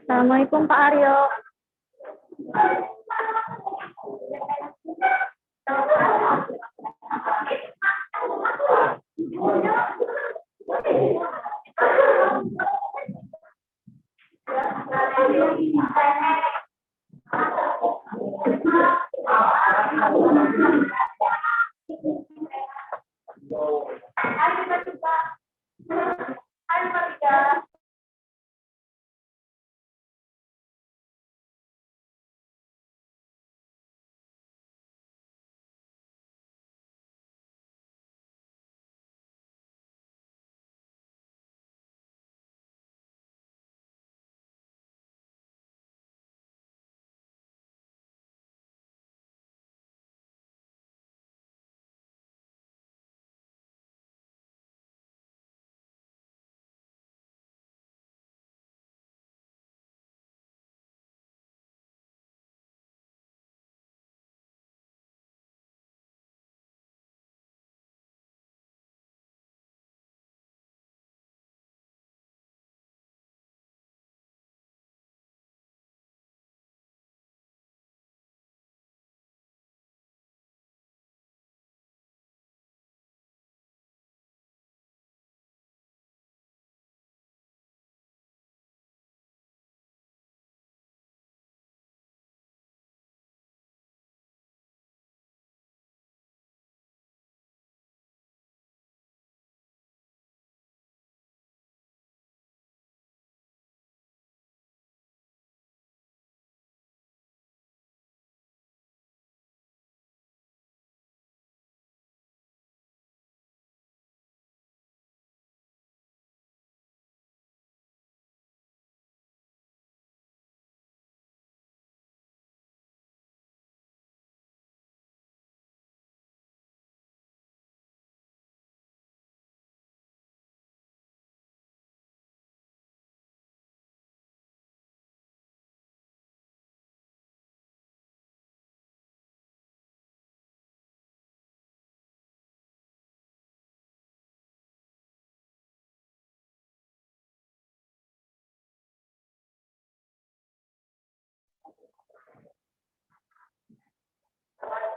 Assalamualaikum Pak Aryo.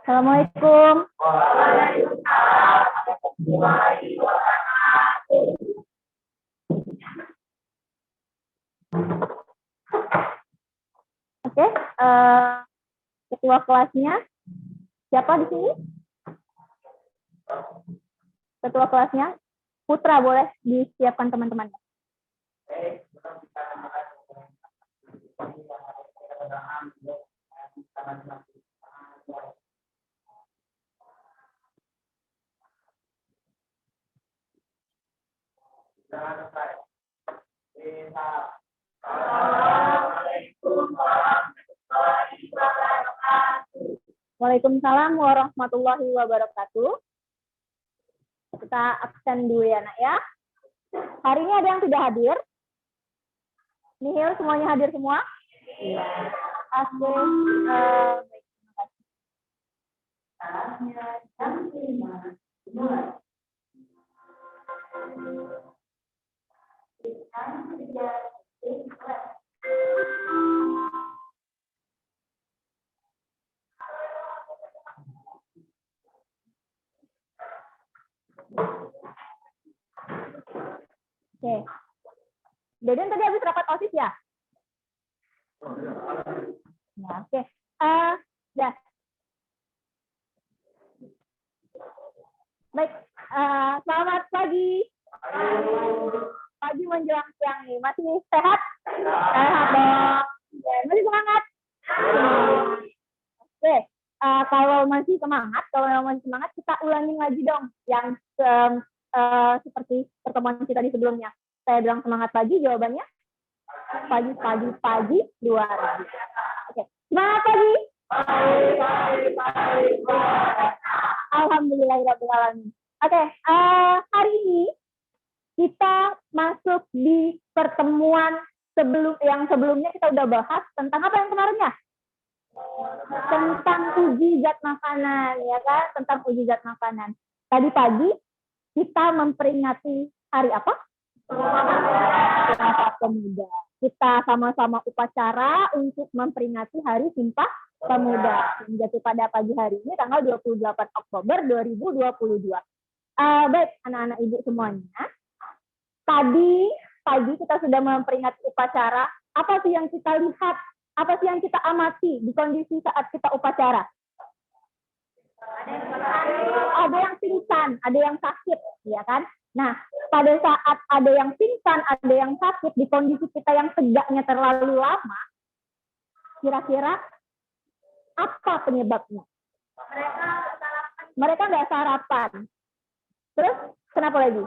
Assalamualaikum. Oke, ketua kelasnya siapa di sini? Ketua kelasnya Putra, boleh disiapkan teman-teman. Waalaikumsalam warahmatullahi wabarakatuh. Kita absen dulu ya, Nak ya. Hari ini ada yang tidak hadir? Nihil, semuanya hadir semua? Iya. Oke, baik, terima kasih. Oke. Deden tadi habis rapat OSIS ya? Ya, oke. Dah. Baik. Selamat pagi. Pagi menjelang siang nih. Masih sehat? Sehat dong. Masih semangat? Oke. Kalau masih semangat, kita ulangin lagi dong yang seperti pertemuan kita di sebelumnya. Saya bilang semangat pagi, jawabannya pagi 2000. Oke, semangat pagi. Alhamdulillahirrahmanirrahim. Oke, hari ini kita masuk di pertemuan sebelumnya kita udah bahas tentang apa yang kemarinnya? Tentang uji zat makanan, ya kan? Tentang uji zat makanan. Tadi pagi kita memperingati hari apa? Sumpah Pemuda. Kita sama-sama upacara untuk memperingati Hari Sumpah Pemuda yang jatuh pada pagi hari ini tanggal 28 Oktober 2022. Baik, anak-anak ibu semuanya. Tadi pagi kita sudah memperingati upacara. Apa sih yang kita lihat? Apa sih yang kita amati di kondisi saat kita upacara? Ada yang pingsan, ada yang sakit, ya kan? Nah, pada saat ada yang pingsan, ada yang sakit, di kondisi kita yang tegaknya terlalu lama, kira-kira apa penyebabnya? Mereka nggak sarapan. Terus, kenapa lagi?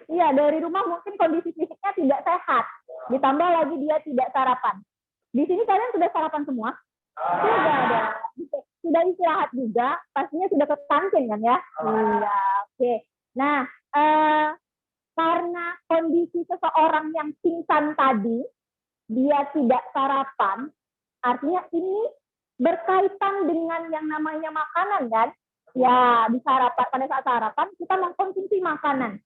Iya, dari rumah mungkin kondisi fisiknya tidak sehat. Ditambah lagi dia tidak sarapan. Di sini kalian sudah sarapan semua? Sudah ada. Sudah istirahat juga, pastinya sudah ke kantin kan ya? Iya, oke. Nah, karena kondisi seseorang yang pingsan tadi, dia tidak sarapan, artinya ini berkaitan dengan yang namanya makanan kan? Ya, di sarapan, pada saat sarapan kita mengkonsumsi makanan.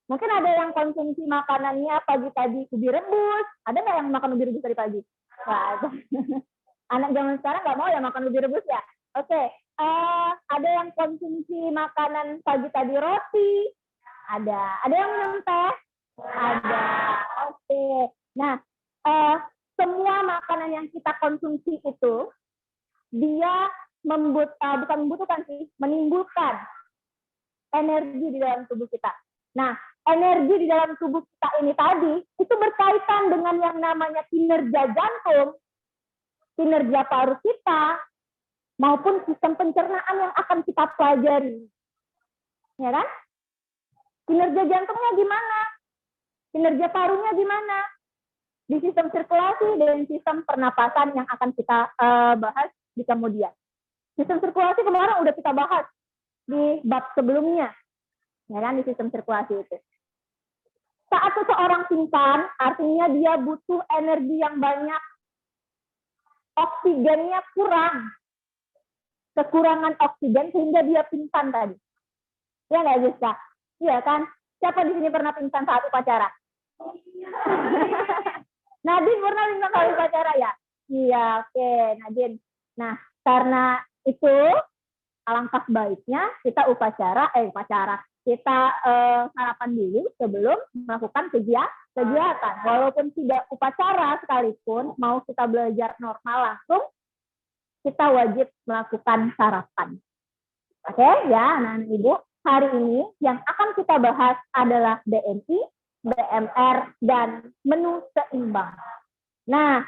Mungkin ada yang konsumsi makanannya pagi tadi ubi rebus. Ada nggak yang makan ubi rebus dari pagi? Wah, anak zaman sekarang nggak mau ya makan ubi rebus ya. Oke, ada yang konsumsi makanan pagi tadi roti. Ada yang minum teh. Ada. Oke. Nah, semua makanan yang kita konsumsi itu dia bukan membutuhkan sih, menimbulkan energi di dalam tubuh kita. Nah, energi di dalam tubuh kita ini tadi itu berkaitan dengan yang namanya kinerja jantung, kinerja paru kita, maupun sistem pencernaan yang akan kita pelajari. Ya kan? Kinerja jantungnya gimana? Kinerja parunya gimana? Di sistem sirkulasi dan sistem pernapasan yang akan kita bahas di kemudian. Sistem sirkulasi kemarin udah kita bahas di bab sebelumnya. Ya kan, di sistem sirkulasi itu. Saat seseorang pingsan, artinya dia butuh energi yang banyak, oksigennya kurang, kekurangan oksigen sehingga dia pingsan tadi. Ya nggak bisa? Iya kan? Siapa di sini pernah pingsan saat upacara? Nadine pernah pingsan saat upacara ya? Iya, oke, Nadine. Nah, karena itu alangkah baiknya kita kita sarapan dulu sebelum melakukan kegiatan. Walaupun tidak upacara sekalipun, mau kita belajar normal langsung, kita wajib melakukan sarapan. Oke, ya, anak-anak ibu. Hari ini yang akan kita bahas adalah BMI, BMR, dan menu seimbang. Nah,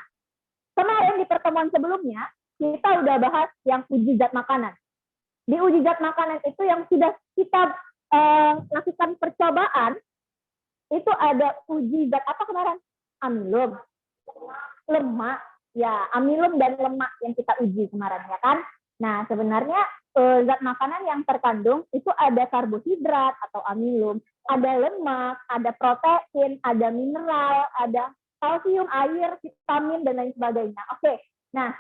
kemarin di pertemuan sebelumnya, kita udah bahas yang uji zat makanan. Di uji zat makanan itu yang sudah kita lakukan percobaan, itu ada uji zat apa kemarin? Amilum, lemak, ya amilum dan lemak yang kita uji kemarin ya kan. Nah sebenarnya zat makanan yang terkandung itu ada karbohidrat atau amilum, ada lemak, ada protein, ada mineral, ada kalsium, air, vitamin dan lain sebagainya. Oke, nah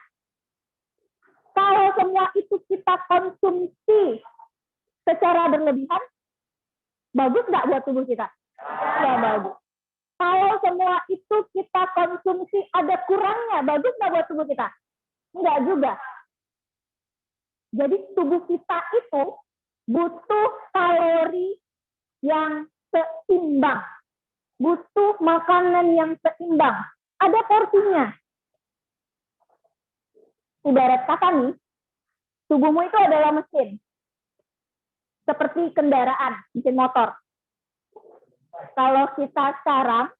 kalau semua itu kita konsumsi secara berlebihan, bagus nggak buat tubuh kita? Ya bagus. Kalau semua itu kita konsumsi ada kurangnya, bagus nggak buat tubuh kita? Enggak juga. Jadi tubuh kita itu butuh kalori yang seimbang. Butuh makanan yang seimbang. Ada porsinya. Ibarat kata nih, tubuhmu itu adalah mesin. Seperti kendaraan, mesin motor. Kalau kita sekarang,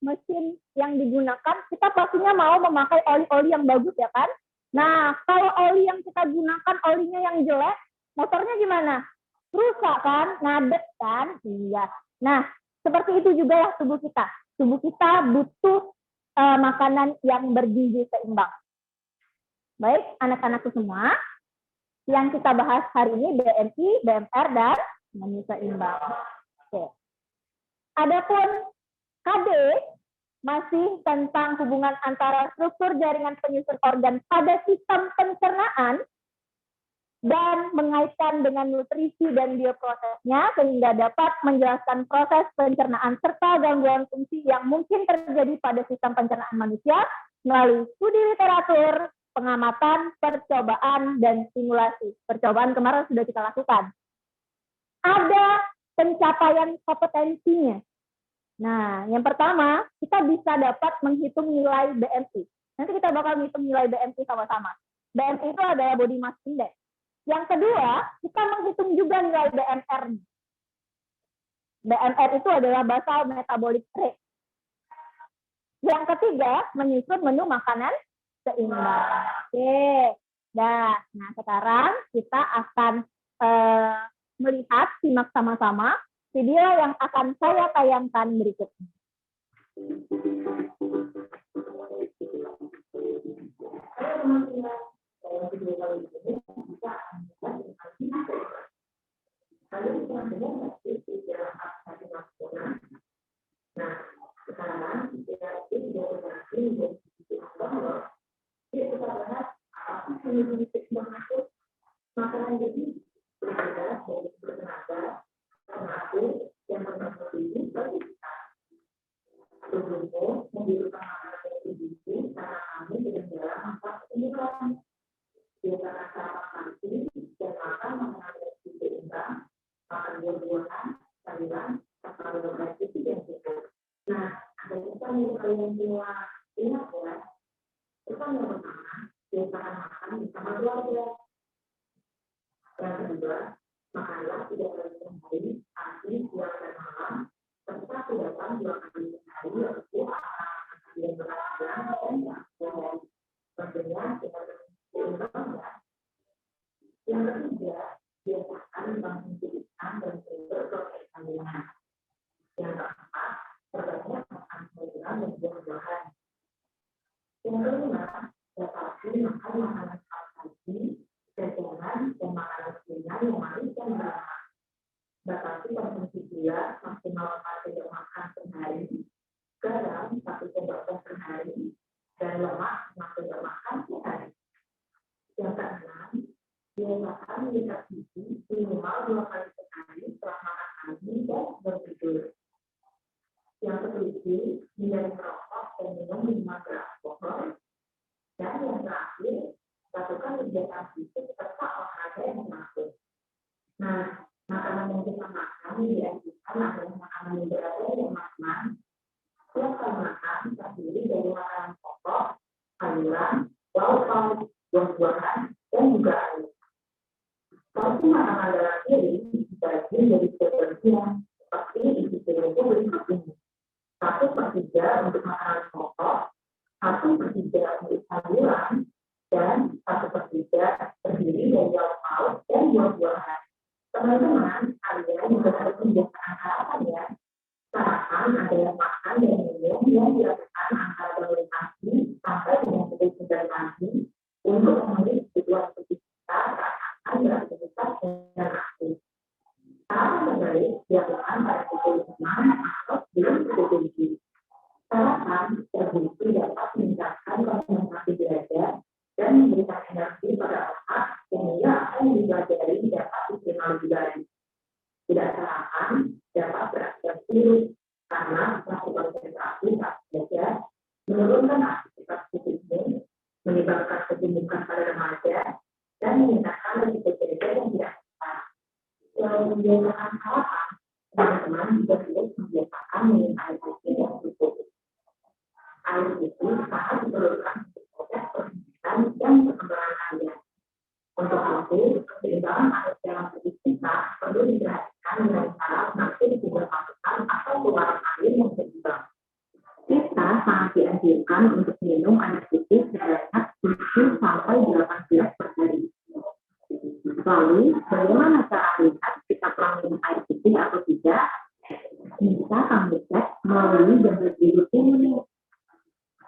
mesin yang digunakan, kita pastinya mau memakai oli-oli yang bagus ya kan? Nah, kalau oli yang kita gunakan, olinya yang jelek, motornya gimana? Rusak kan? Ngadet kan? Iya. Nah, seperti itu juga lah tubuh kita. Tubuh kita butuh makanan yang bergizi seimbang. Baik, anak-anakku semua. Yang kita bahas hari ini BMI, BMR, dan menu seimbang. Oke. Adapun KB masih tentang hubungan antara struktur jaringan penyusun organ pada sistem pencernaan. dan mengaitkan dengan nutrisi dan bioprosesnya sehingga dapat menjelaskan proses pencernaan serta gangguan fungsi yang mungkin terjadi pada sistem pencernaan manusia melalui studi literatur, pengamatan, percobaan, dan simulasi. Percobaan kemarin sudah kita lakukan. Ada pencapaian kompetensinya. Nah, yang pertama, kita bisa dapat menghitung nilai BMI. Nanti kita bakal menghitung nilai BMI sama-sama. BMI itu adalah body mass index. Yang kedua, kita menghitung juga nilai BMR. BMR itu adalah basal metabolic rate. Yang ketiga, menyusun menu makanan seimbang. Oke. Nah, sekarang kita akan melihat, simak sama-sama video yang akan saya tayangkan berikutnya.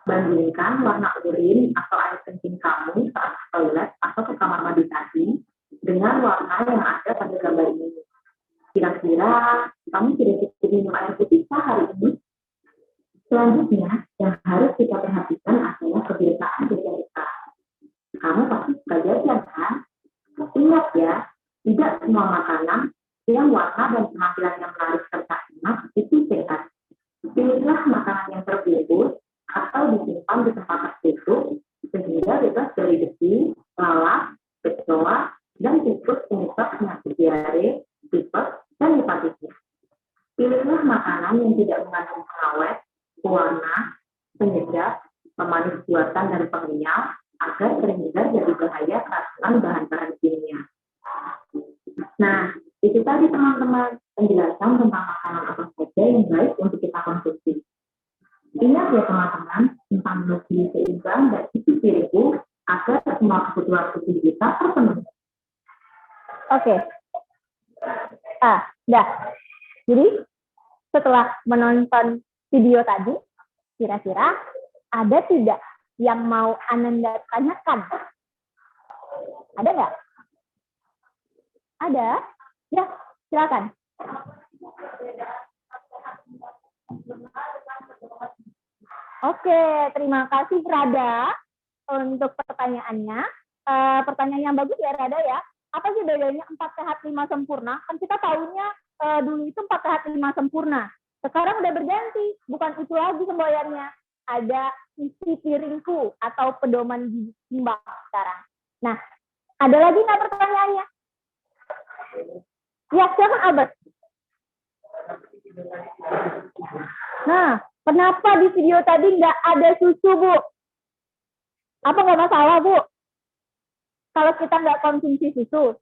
Bandingkan warna urin atau air kencing kamu saat ke toilet atau ke kamar mandi tadi dengan warna yang ada pada gambar ini. Kira-kira kamu sudah cukup minum air putih hari ini? Selanjutnya, yang harus kita perhatikan adalah kebiasaan jajan kita. Kamu pasti suka jajan, kan? Ingat dari pengenal agar terhindar dari bahaya keracunan bahan-bahan kimia. Nah, itu tadi teman-teman penjelasan tentang makanan apa saja yang baik untuk kita konsumsi. Ingat ya teman-teman tentang gizi seimbang dan isi piringku agar semua kebutuhan tubuh kita terpenuhi. Oke. Dah. Jadi setelah menonton video tadi, kira-kira ada tidak yang mau Ananda tanyakan? Ada nggak? Ada? Ya, silakan. Oke, terima kasih Rada untuk pertanyaannya. Pertanyaan yang bagus ya Rada ya. Apa sih bedanya 4 sehat 5 sempurna? Kan kita tahunya dulu itu 4 sehat 5 sempurna. Sekarang udah berganti, bukan itu lagi semboyannya. Ada isi piringku atau pedoman gizi seimbang sekarang. Nah, ada lagi nggak pertanyaannya? Ya, silakan Albert. Nah, kenapa di video tadi nggak ada susu, Bu? Apa nggak masalah, Bu? Kalau kita nggak konsumsi susu.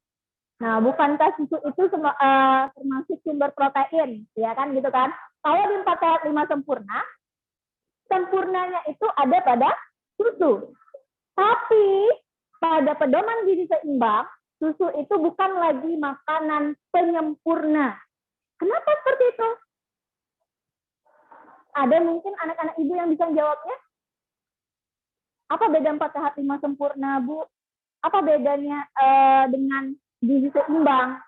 Nah, bukankah susu itu termasuk sumber protein, ya kan gitu kan? Kalau di 4 sehat 5 sempurna, sempurnanya itu ada pada susu. Tapi pada pedoman gizi seimbang, susu itu bukan lagi makanan penyempurna. Kenapa seperti itu? Ada mungkin anak-anak ibu yang bisa jawabnya? Apa beda 4 sehat 5 sempurna, Bu? Apa bedanya dengan gizi seimbang?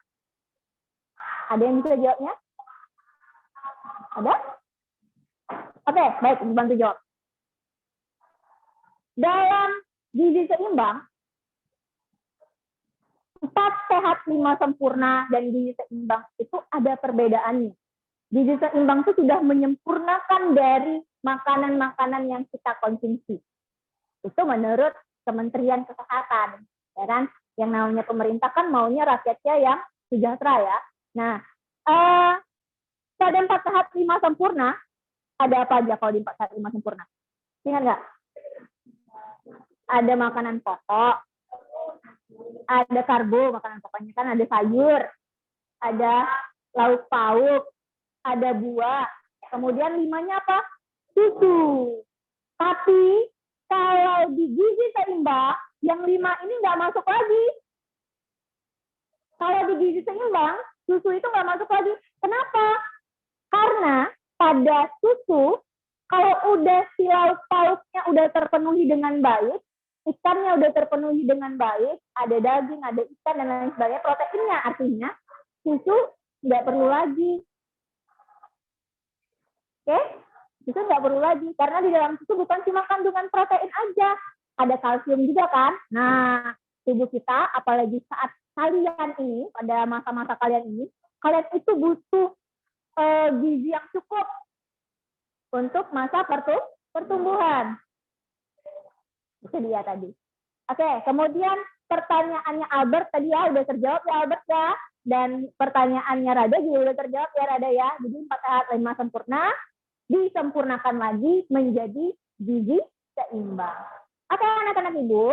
Ada yang bisa jawabnya? Ada? Oke, baik, bantu jawab. Dalam gizi seimbang, 4 sehat 5 sempurna dan gizi seimbang itu ada perbedaannya. Gizi seimbang itu sudah menyempurnakan dari makanan-makanan yang kita konsumsi. Itu menurut Kementerian Kesehatan, ya kan? Yang namanya pemerintah kan maunya rakyatnya yang sejahtera ya. Nah, pada 4 sehat 5 sempurna, ada apa aja kalau di 4 sehat 5 sempurna? Ingat nggak? Ada makanan pokok, ada karbo, makanan pokoknya kan ada sayur, ada lauk pauk, ada buah, kemudian 5-nya apa? Susu. Tapi kalau di gizi seimbang, yang 5 ini nggak masuk lagi. Kalau di gizi seimbang, susu itu nggak masuk lagi. Kenapa? Karena pada susu, kalau udah si lauk pauknya udah terpenuhi dengan baik, ikannya udah terpenuhi dengan baik, ada daging, ada ikan, dan lain sebagainya, proteinnya artinya, susu nggak perlu lagi. Oke? Susu nggak perlu lagi, karena di dalam susu bukan cuma kandungan protein aja, ada kalsium juga kan. Nah, tubuh kita, apalagi saat kalian ini, pada masa-masa kalian ini, kalian itu butuh gizi yang cukup untuk masa pertumbuhan. Itu dia tadi. Oke, kemudian pertanyaannya Albert tadi ya udah terjawab ya Albert ya, dan pertanyaannya Rada juga udah terjawab ya Rada ya. Jadi 4 sehat 5 sempurna disempurnakan lagi menjadi gizi seimbang. Oke, anak-anak ibu,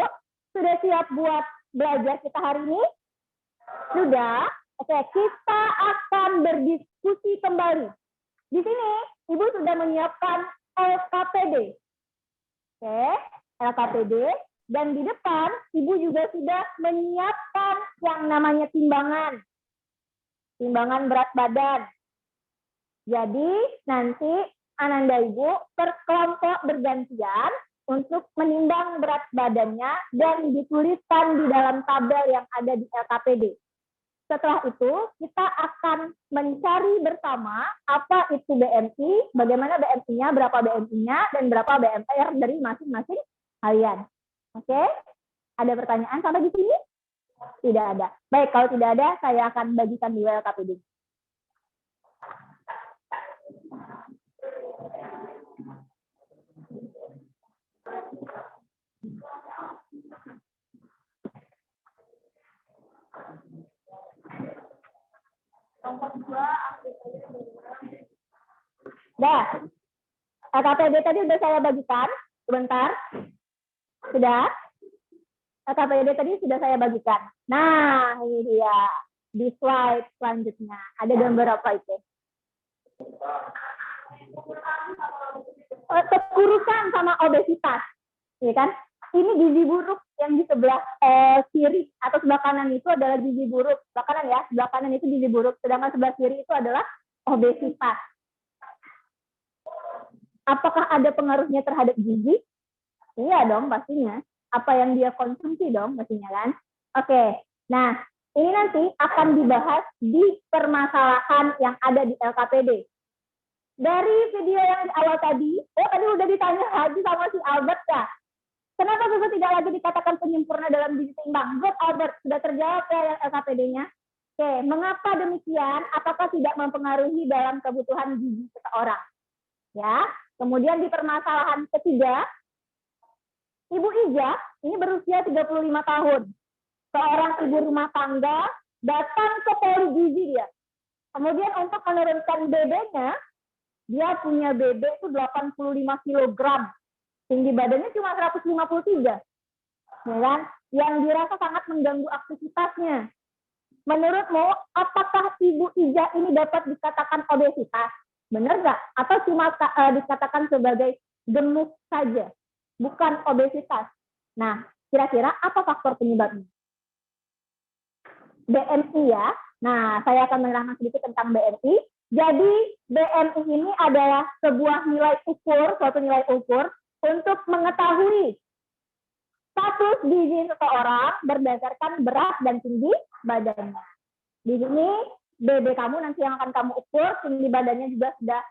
sudah siap buat belajar kita hari ini? Sudah? Oke, kita akan berdiskusi kembali. Di sini, Ibu sudah menyiapkan LKPD. Oke, LKPD. Dan di depan, Ibu juga sudah menyiapkan yang namanya timbangan. Timbangan berat badan. Jadi, nanti Ananda Ibu per kelompok bergantian untuk menimbang berat badannya dan dituliskan di dalam tabel yang ada di LKPD. Setelah itu, kita akan mencari bersama apa itu BMI, bagaimana BMI-nya, berapa BMI-nya, dan berapa BMR dari masing-masing kalian. Oke? Ada pertanyaan sampai di sini? Tidak ada. Baik, kalau tidak ada, saya akan bagikan di LKPD. Dah, LKPD tadi udah saya bagikan, sebentar. Sudah? LKPD tadi sudah saya bagikan. Nah, ini dia. Di slide selanjutnya. Ada gambar apa itu? Kekurusan sama obesitas. Ya kan? Ini gizi buruk yang di sebelah kiri atau sebelah kanan itu adalah gizi buruk. Sebelah kanan ya, sebelah kanan itu gizi buruk. Sedangkan sebelah kiri itu adalah obesitas. Apakah ada pengaruhnya terhadap gizi? Iya dong, pastinya. Apa yang dia konsumsi dong, pastinya kan? Oke, nah ini nanti akan dibahas di permasalahan yang ada di LKPD. Dari video yang di awal tadi udah ditanya lagi sama si Albert ya. Kenapa susu tidak lagi dikatakan penyempurna dalam gizi seimbang? Good, Albert, sudah terjawab ya LKPD-nya. Oke, mengapa demikian? Apakah tidak mempengaruhi dalam kebutuhan gizi seseorang? Ya, kemudian di permasalahan ketiga, Ibu Ija ini berusia 35 tahun. Seorang ibu rumah tangga datang ke poli gizi dia. Kemudian untuk menurunkan BB-nya, dia punya BB itu 85 kg. Tinggi badannya cuma 153. Ya kan? Yang dirasa sangat mengganggu aktivitasnya. Menurutmu, apakah Ibu Ija ini dapat dikatakan obesitas? Benar nggak? Atau cuma dikatakan sebagai gemuk saja? Bukan obesitas. Nah, kira-kira apa faktor penyebabnya? BMI ya. Nah, saya akan menerangkan sedikit tentang BMI. Jadi, BMI ini adalah sebuah nilai ukur, suatu nilai ukur untuk mengetahui status gizi seseorang berdasarkan berat dan tinggi badannya. Di sini, BB kamu nanti yang akan kamu ukur, tinggi badannya juga sudah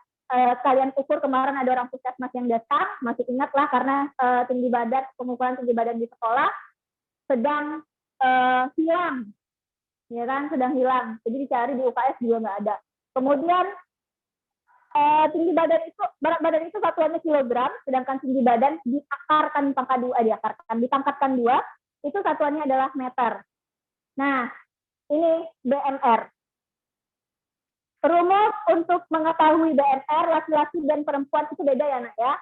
kalian ukur. Kemarin ada orang puskesmas yang datang, masih ingatlah karena tinggi badan, pengukuran tinggi badan di sekolah sedang hilang, ya kan, sedang hilang. Jadi dicari di UKS juga nggak ada. Kemudian tinggi badan itu, berat badan itu satuannya kilogram, sedangkan tinggi badan dipangkatkan dua, itu satuannya adalah meter. Nah, ini BMR. Rumus untuk mengetahui BMR laki-laki dan perempuan itu beda ya, Nak ya.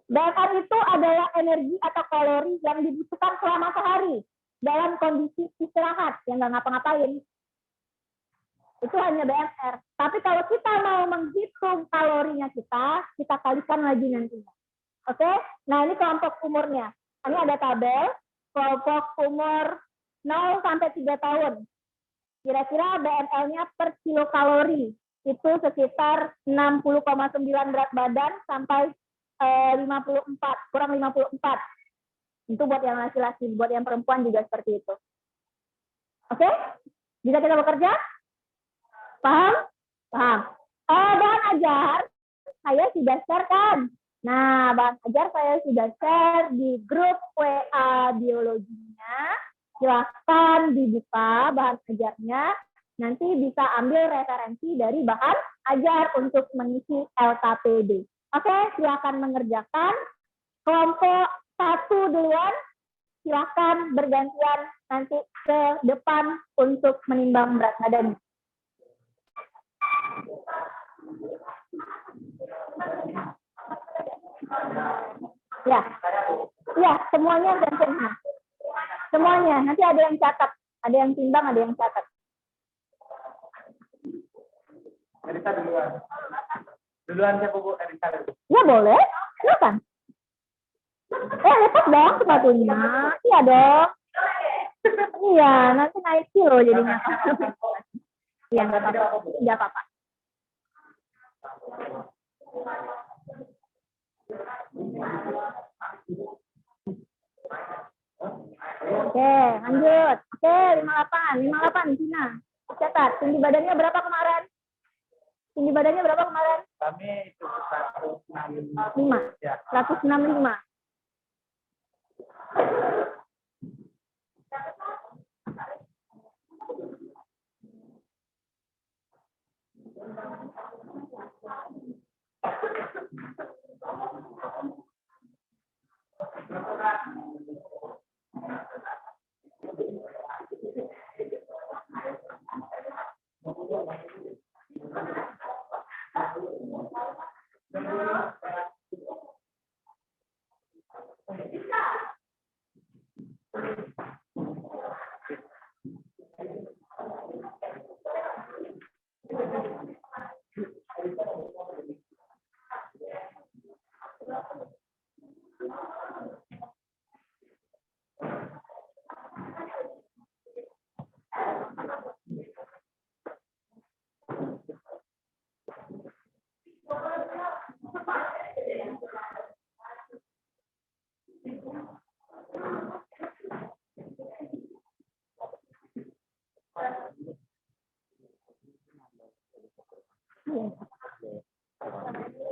BMR itu adalah energi atau kalori yang dibutuhkan selama sehari dalam kondisi istirahat yang nggak ngapa-ngapain. Itu hanya BMR. Tapi kalau kita mau menghitung kalorinya kita kalikan lagi nantinya. Oke? Nah, ini kelompok umurnya. Ini ada tabel kelompok umur 0 sampai 3 tahun. Kira-kira BMR-nya per kilokalori itu sekitar 60,9 berat badan sampai 54, kurang 54. Itu buat yang laki-laki, buat yang perempuan juga seperti itu. Oke? Bisa kita bekerja? Paham? Paham. Bahan ajar saya sudah share kan? Nah, bahan ajar saya sudah share di grup WA biologinya. Silahkan dibuka bahan ajarnya. Nanti bisa ambil referensi dari bahan ajar untuk mengisi LKPD. Oke, silahkan mengerjakan. Kelompok 1 duluan, silahkan bergantian nanti ke depan untuk menimbang berat badan. Ya, semuanya gantian. Semuanya, nanti ada yang catat, ada yang timbang, ada yang catat. Erika duluan. Duluan siapa Bu? Erika dulu. Ya boleh, silakan. Lepas dong sepatunya. Iya dong. Iya, nanti naik kilo jadinya. Iya, nggak apa-apa. Nggak apa-apa. Oke, lanjut. Oke, 58 Cina. Catat, tinggi badannya berapa kemarin? Tinggi badannya berapa kemarin? Kami itu 5. Ya. 165.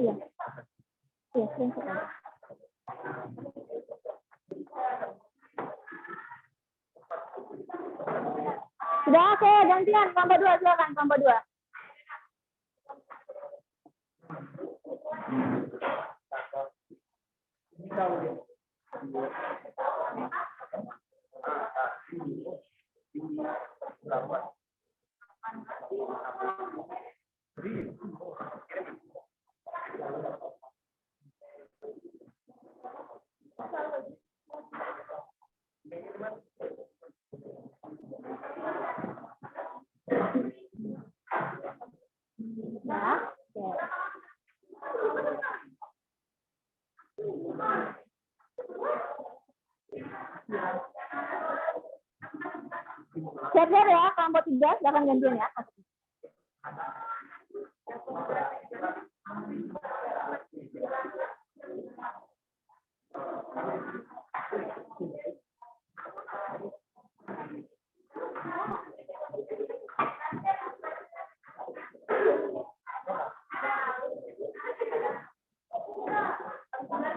Iya. Iya, screenshot. Sudah, oke, gantian. Kelompok 2, silakan. Kelompok 2. Ya, oke. Siap-siap ya, kelompok 3, silakan gantian ya.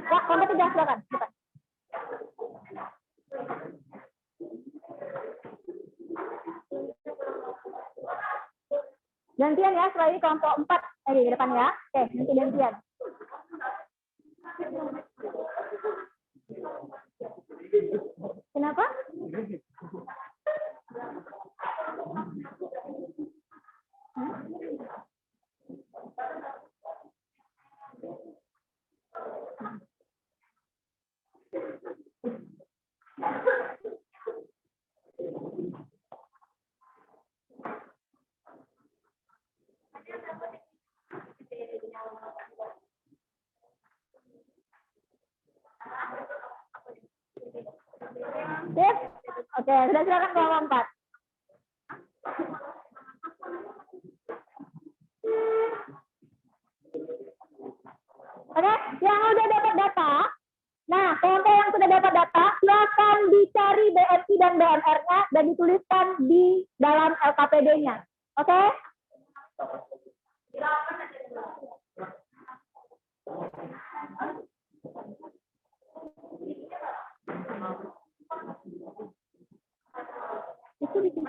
Ya, kelompok 3, silakan. Gantian ya, setelah ini kelompok 4 di depan ya. Oke, nanti gantian. Kenapa? Sip? Oke, sudah silakan kelompok 4. Oke, yang udah dapat data, nah kelompok yang sudah dapat data, silakan dicari BMI dan BMR-nya dan dituliskan di dalam LKPD-nya. Oke? Itu di sini.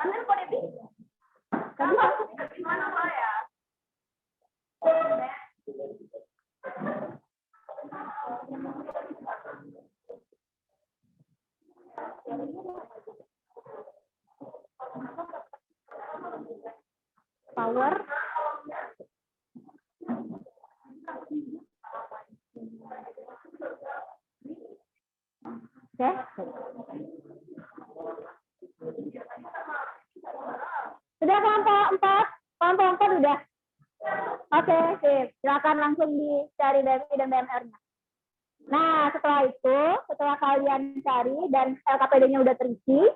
Power. Oke. Sudah kelompok 4? Kelompok 4 sudah? Oke, sip. Silakan langsung dicari BMI dan BMR-nya. Nah, setelah itu, setelah kalian cari dan LKPD-nya udah terisi,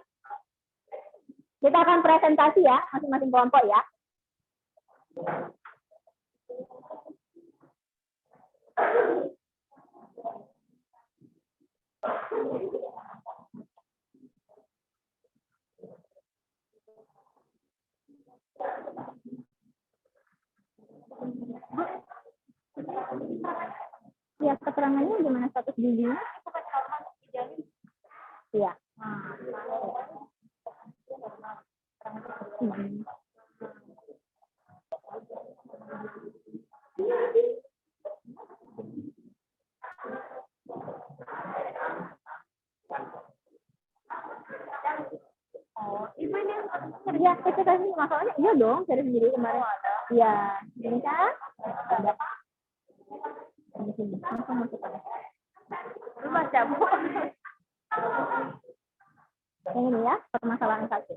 kita akan presentasi ya, masing-masing kelompok ya. Ya, keterangannya gimana status giginya? Iya. Ya, kita kasih masalahnya. Iya dong, cari sendiri kemarin. Iya, ini kan ada. Lu baca, Bu. Yang ini ya, permasalahan 1.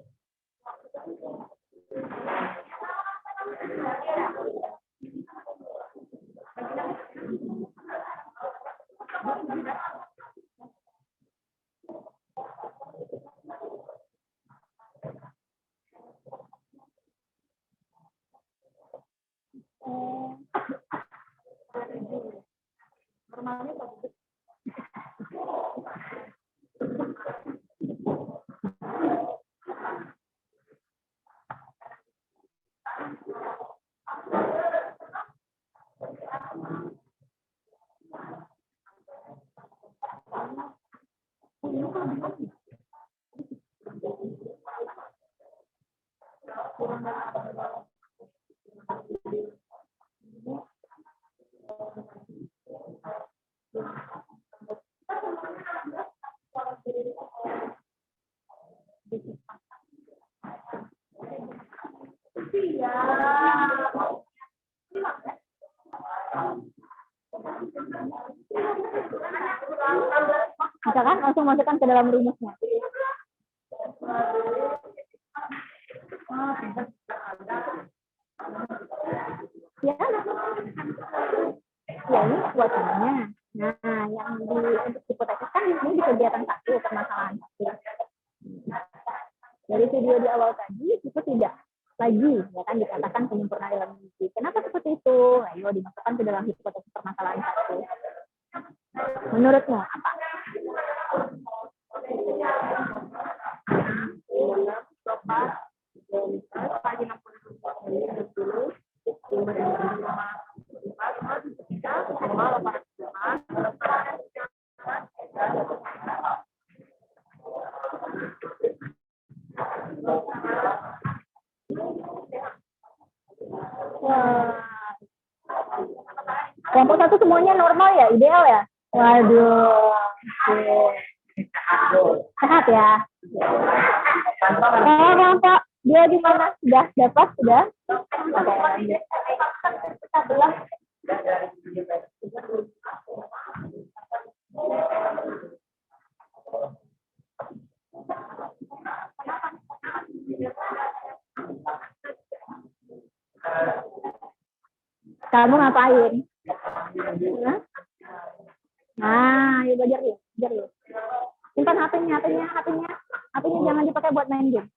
Normalnya bagus. Bisa kan langsung masukkan ke dalam rumusnya. Ya, ya ini buatannya. Nah, yang untuk hipotesis kan ini di kegiatan satu, permasalahan satu. Dari video di awal tadi itu tidak lagi ya kan dikatakan penyempurnaan dalam mimpi. Kenapa seperti itu? Ayo dimasukkan ke dalam hipotesis permasalahan satu. Menurutmu apa? Kelompok satu semuanya normal ya, ideal ya? Waduh. Sehat ya? Kelompok dia di mana? Sudah dapat? Sudah? Oke, lanjut. Kamu ngapain? Nah, yuk belajar yuk, simpan HP-nya jangan dipakai buat main game.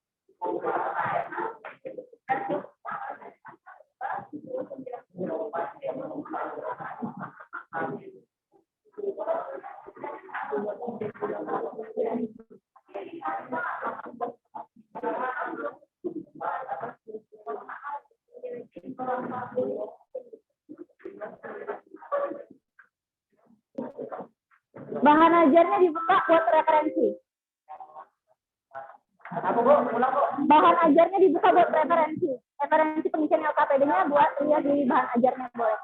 Bahan ajarnya dibuka buat referensi. Bahan ajarnya dibuka buat referensi. Referensi pengisian LKPD-nya buat lihat di bahan ajarnya boleh.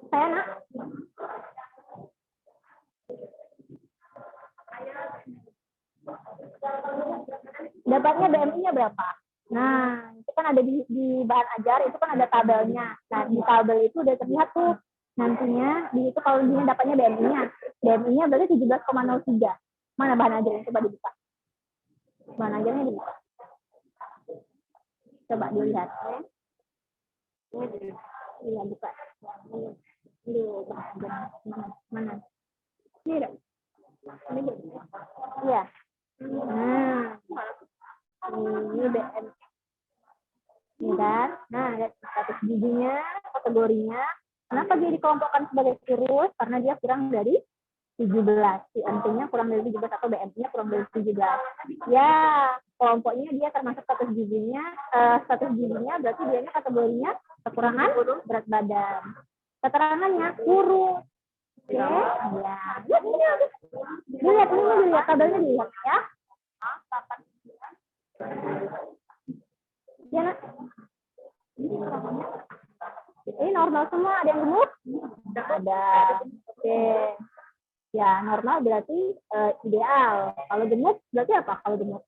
Saya nak. Dapatnya BMI-nya berapa? Nah, itu kan ada di bahan ajar, itu kan ada tabelnya. Nah, di tabel itu udah terlihat tuh nantinya di itu kalau ini dapatnya BMI-nya. BMI-nya berarti 17,03. Mana bahan ajarnya? Coba dibuka. Bahan ajarnya dibuka. Coba dilihat ya. Iya, buka. Ini bahan ajarnya. Mana? Ini ada. Iya. Nah, ini BM. Ini kan. Nah, ada status gizinya, kategorinya. Kenapa dia dikelompokkan sebagai virus? Karena dia kurang dari 17. IMT-nya kurang dari 17 atau BMI-nya kurang dari 17. Ya, kelompoknya dia termasuk status gizinya. Status gizinya berarti dia kategorinya kekurangan berat badan. Keterangannya kurus. Oke, ya. Dilihat tabelnya dilihat ya. Ya, nak. Ini normal semua, ada yang gemuk? Ada. Oke. Ya, normal berarti ideal. Kalau gemuk berarti apa? Kalau gemuk.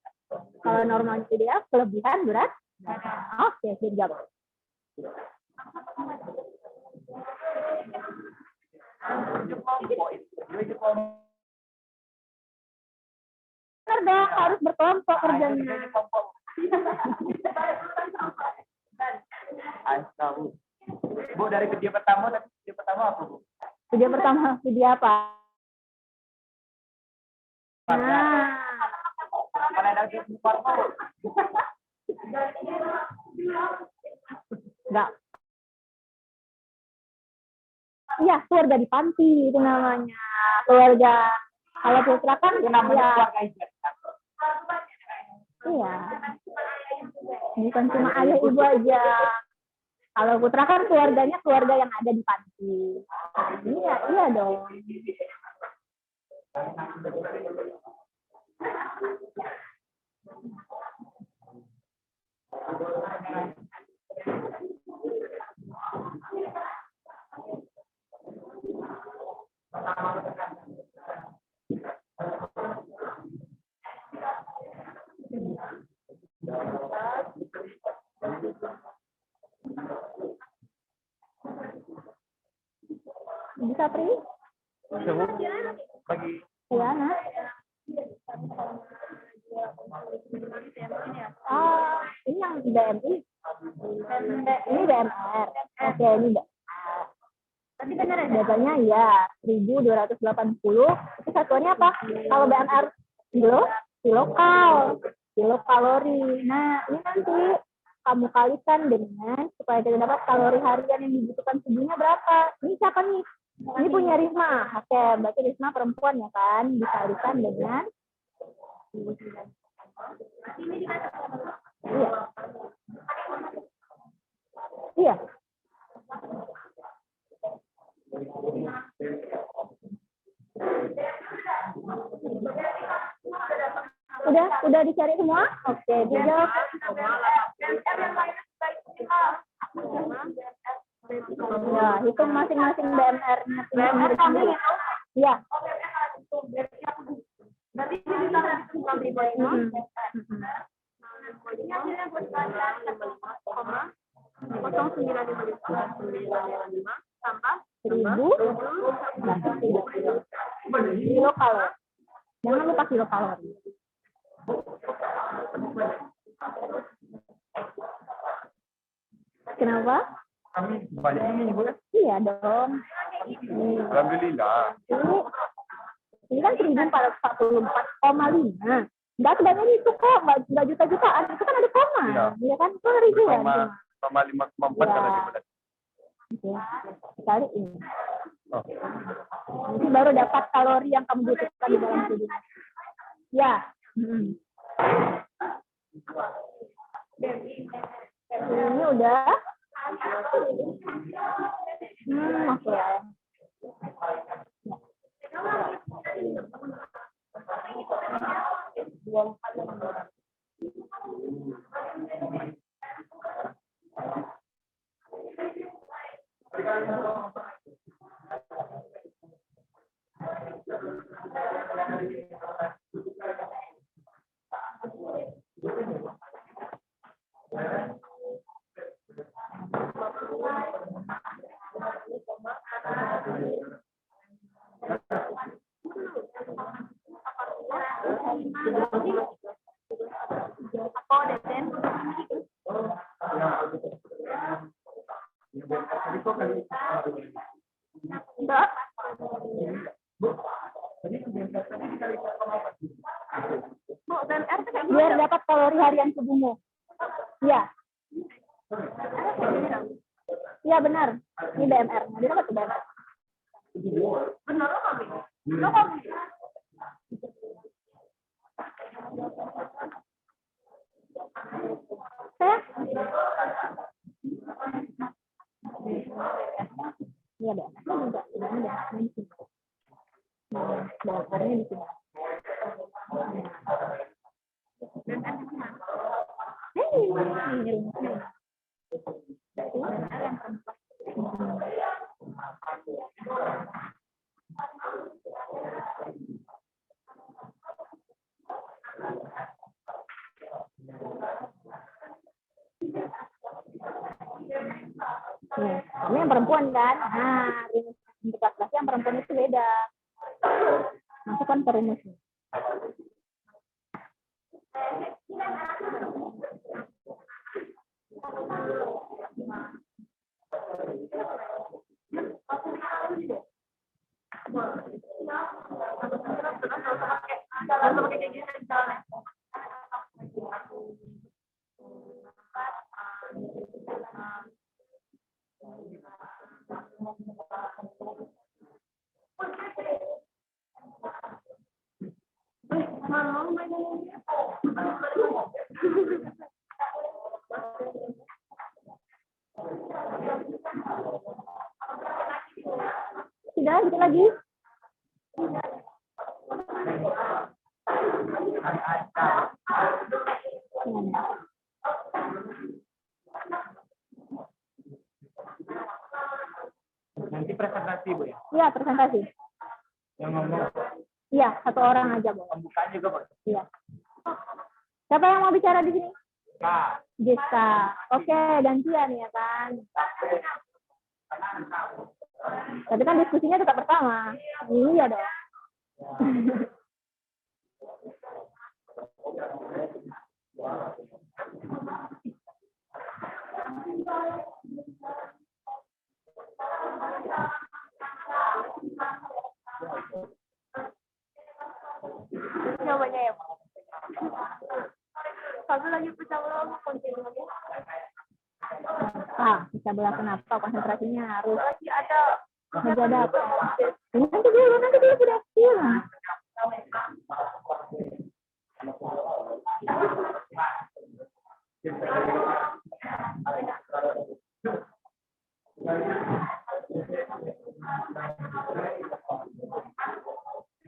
Kalau normalnya ideal, kelebihan berat. Oke, siap. Benar dong, harus berkelompok kerjanya. Bu, dari video pertama apa, Bu? Video pertama, video apa? Nah. Enggak. Iya, keluarga di panti itu namanya. Keluarga. Kalau putra kan ya. Iya. Bukan cuma ayah ibu aja. Kalau Putra kan keluarganya keluarga yang ada di panti. Iya, iya dong. Bisa Pri? Bagi Iya, Nak. Oh, ini yang BMI. Ini BMR. Oke, ini BMR. Tapi benar ya, datanya ya 1280. Itu satuannya apa? Kalau BMR kilokalori. Nah, ini nanti kamu kalikan dengan supaya kita dapat kalori harian yang dibutuhkan tubuhnya berapa. Ini siapa nih? Ini punya Risma. Oke, berarti Risma perempuan ya kan? Dikalikan dengan iya. Iya. Udah dicari semua? Oke, dijawab. Ya, hitung masing-masing BMR-nya. BMR kami itu? Iya. Berarti ini tambah 1000 kilokalori. Jangan lupa kilokalori. Kenapa? kami banyak ini Bu. Iya dong. Alhamdulillah. Ini kan 1444,5. Nggak sebanyak itu kok, nggak juta-jutaan. Itu kan ada koma. Iya kan? Itu ribuan. Sama 5,4 ya. kalau di Oke. Sekali ini. Oh. Nanti baru dapat kalori yang kamu butuhkan di dalam tubuh. Ya. Ini udah. Oke. Biar dapat kalori harian tubuhmu. Iya. Iya benar. Ini BMR. Dia dapat BMR. Benar kami. Iya BMR juga. BMR-nya di sini. BMR-nya di sini. Kamu yang perempuan kan? Nah, untuk laki-laki yang perempuan itu beda. Masukkan ke rumusnya. Udah, dikit lagi. Nanti presentasi, Bu ya? Iya, presentasi. Yang ngomong. Iya, satu orang aja, Bu. Pembukaan juga, Bu. Iya. Siapa yang mau bicara di sini? Nah, Jessica. Oke, gantian ya kan. Tapi kan diskusinya tetap bersama. Iya dong. Namanya ya, Pak. Satu lagi pecah belah kontinue lagi. Pecah belah kenapa? Konsentrasinya harus lagi ada apa? Nanti dulu sudah hilang.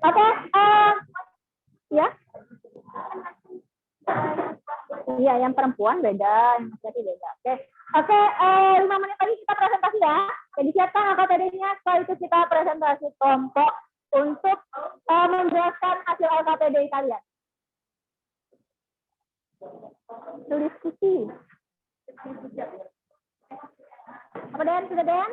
Oke, ya. Iya, yang perempuan beda, yang laki-laki beda. Oke, 5 menit lagi kita presentasi ya. Jadi siapkan LKPD-nya, setelah itu kita presentasi kelompok untuk menjelaskan hasil LKPD kalian. Diskusi. Apa Den? Sudah Den?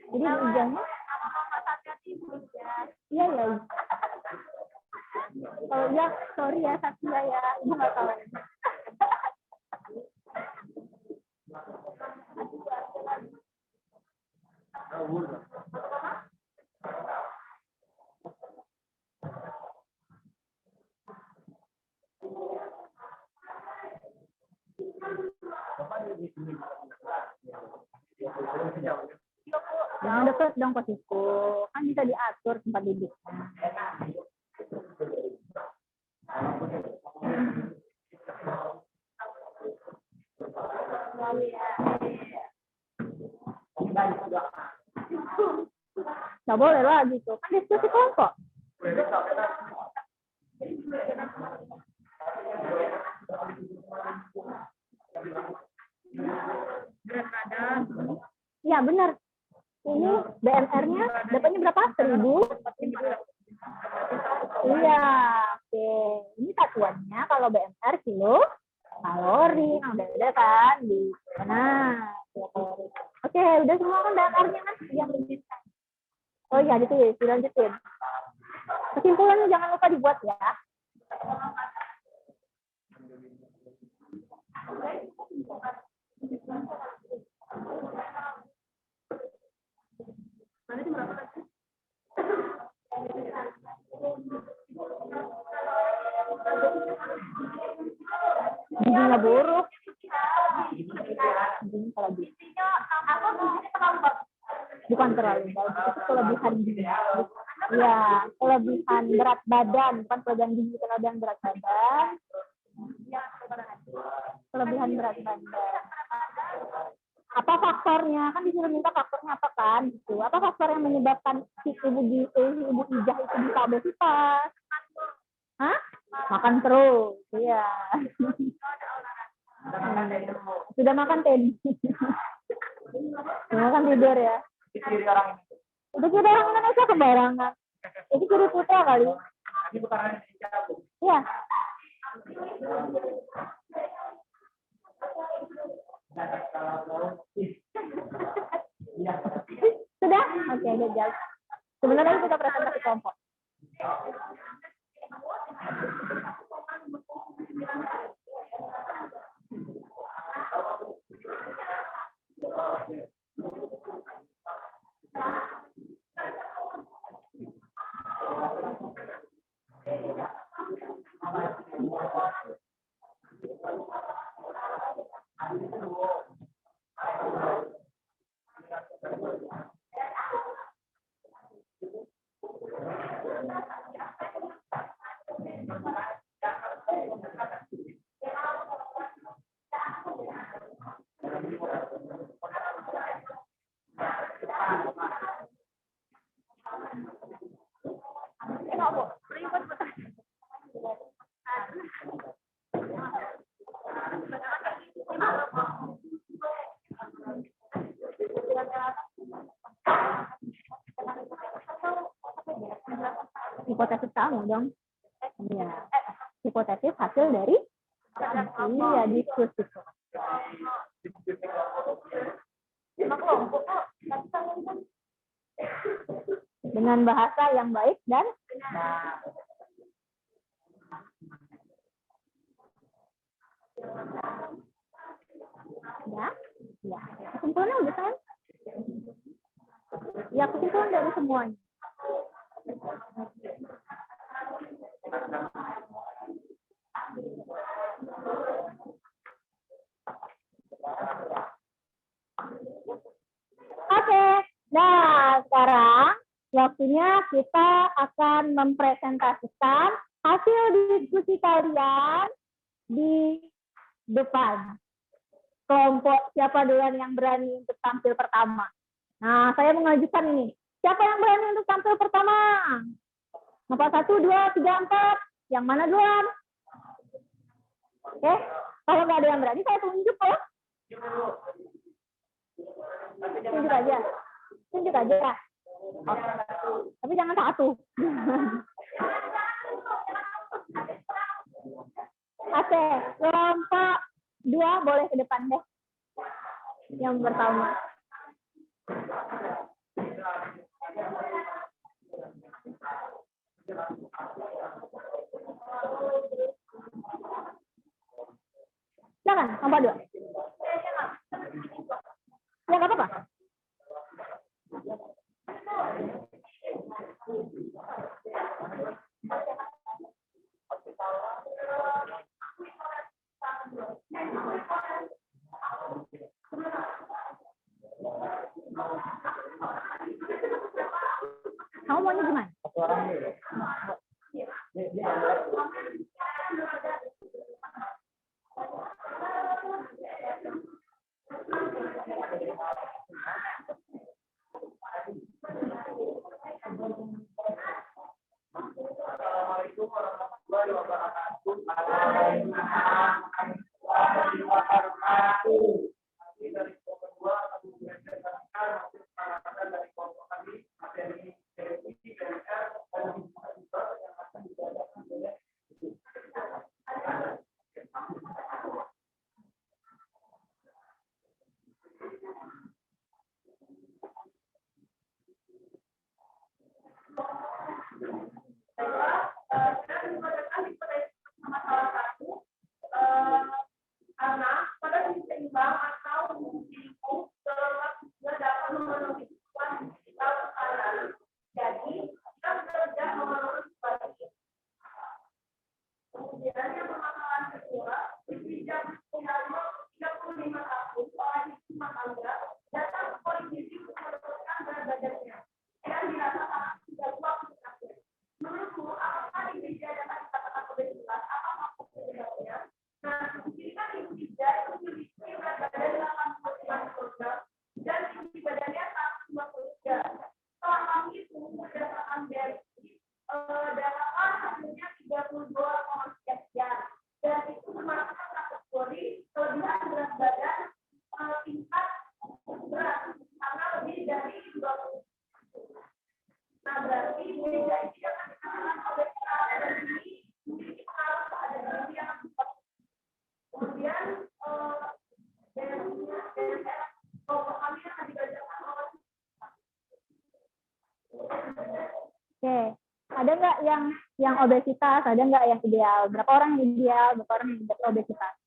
Jadi ujungnya iya ya. Oh ya, sorry ya Satya ya, ibu nggak tahu. Jangan deket dong posisiku, kan bisa diatur tempat duduknya. Nggak boleh lagi tuh, kan diskusi kelompok. Iya benar. Ini BMR-nya dapatnya berapa? 1.000? Iya, oke. Ini satuannya kalau BMR kilo kalori, beda kan di mana? Oke, udah semua kan BMR-nya kan? Oh iya, ditulis, dilanjutin. Kesimpulannya jangan lupa dibuat ya. Giginya buruk. Giginya kalau bukan terlalu baik, itu kelebihan gizi. Ya, kelebihan berat badan, bukan kelebihan gizi, kelebihan berat badan. Kelebihan berat badan. Apa faktornya? Kan disuruh minta faktornya apa kan? Gitu. Apa faktor yang menyebabkan si ibu ijah itu bisa obesitas? Hah? Makan terus. Iya. Sudah makan tadi. Sudah makan tidur ya. itu ciri orang Itu ciri orang Indonesia sembarangan. Itu ciri putra kali. ini bukan orang Indonesia, Bu. Iya. Sudah? Oke, gagal. Sebenarnya kita presentasi kelompok. Hipotesis kamu dong. Iya. Hipotesis hasil dari iya diskusi. Dengan bahasa yang baik dan ya, kesimpulannya udah kan? Ya, kesimpulan dari semuanya. Oke, nah sekarang waktunya kita akan mempresentasikan hasil diskusi kalian di depan. Kelompok siapa duluan yang berani untuk tampil pertama? Nah, saya mengajukan ini. Siapa yang berani untuk tampil pertama? 1, 2, 3, 4. Yang mana duluan? Oke, kalau nggak ada yang berani, saya tunjuk loh. Tunjuk aja. Tunjuk aja. Tapi jangan 1. Oke, kelompok 2 boleh ke depan deh. Yang pertama. Silakan, kelompok 2. Ya, nggak apa-apa. Kamu maunya gimana? Assalamualaikum warahmatullahi wabarakatuh. Warahmatullahi wabarakatuh. Dari kelompok 2 kami mempresentasikan dari kelompok kami materi televisi dan yang akan dibacakan oleh karena pada sisi seimbang atau lingkup dalam waktu dapat memenuhi kebutuhan digital sehari-hari. Jadi kita bekerja memenuhi seperti ini. Kemudian yang permasalahan kedua, sejak usia 35 tahun seorang ibu rumah tangga datang ke politisi untuk meneruskan berat badannya yang dirasa sangat tidak kuat untuk akhir. Menurutku, apakah Indonesia dapat dikatakan obesitas? Apa maksud sebenarnya? Nah, jika ibu tidak memiliki berat badan 85 kg dan tinggi badannya 153. Setelah kami itu berdasarkan dari datakan hasilnya 32,3 dan itu merupakan kategori kelebihan berat badan tingkat berat karena lebih dari 20. Nah, berarti Indonesia ini akan dikatakan obesitas dan ini memiliki pengaruh pada gizi yang cepat. Kemudian kelompok kami akan dibacakan oleh. Oke, ada nggak yang obesitas? Ada nggak yang ideal? Berapa orang yang ideal? Berapa orang yang obesitas?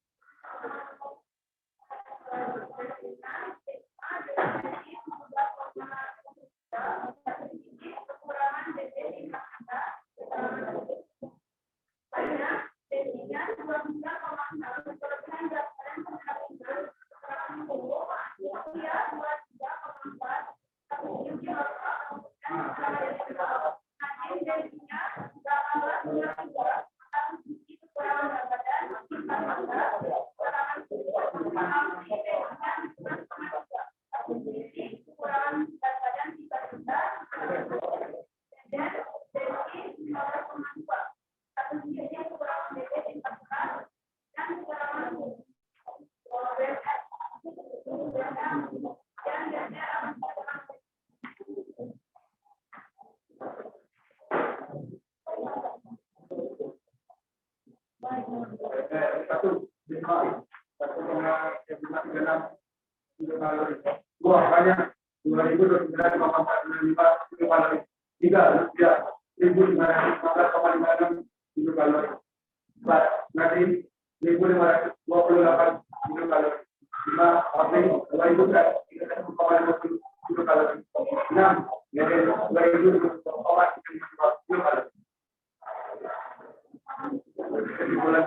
kalori. 2 banyak 2.029,465 kilokalori. 3 rupiah 1.915,56 kilokalori. 4 nasi 1.528 kilokalori. 5 April 2.130,50 kilokalori. 6 Mei 2.000,94 kilokalori. Jadi bulan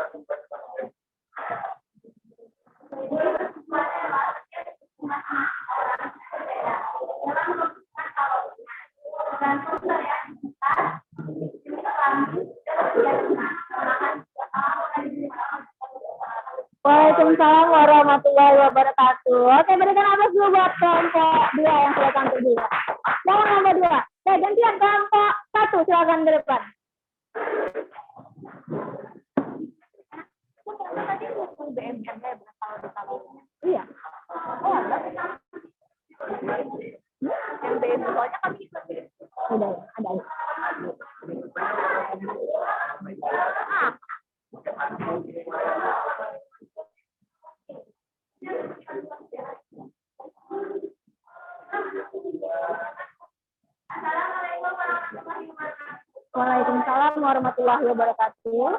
Waalaikumsalam warahmatullahi wabarakatuh. Oke, berikan aplaus dulu buat kelompok 2 yang sudah tampil juga. Silakan kelompok 2. Gantian kelompok 1, silakan ke depan. Iya. Oh, ada. Yang BM soalnya kami ada. Waalaikumsalam warahmatullahi wabarakatuh.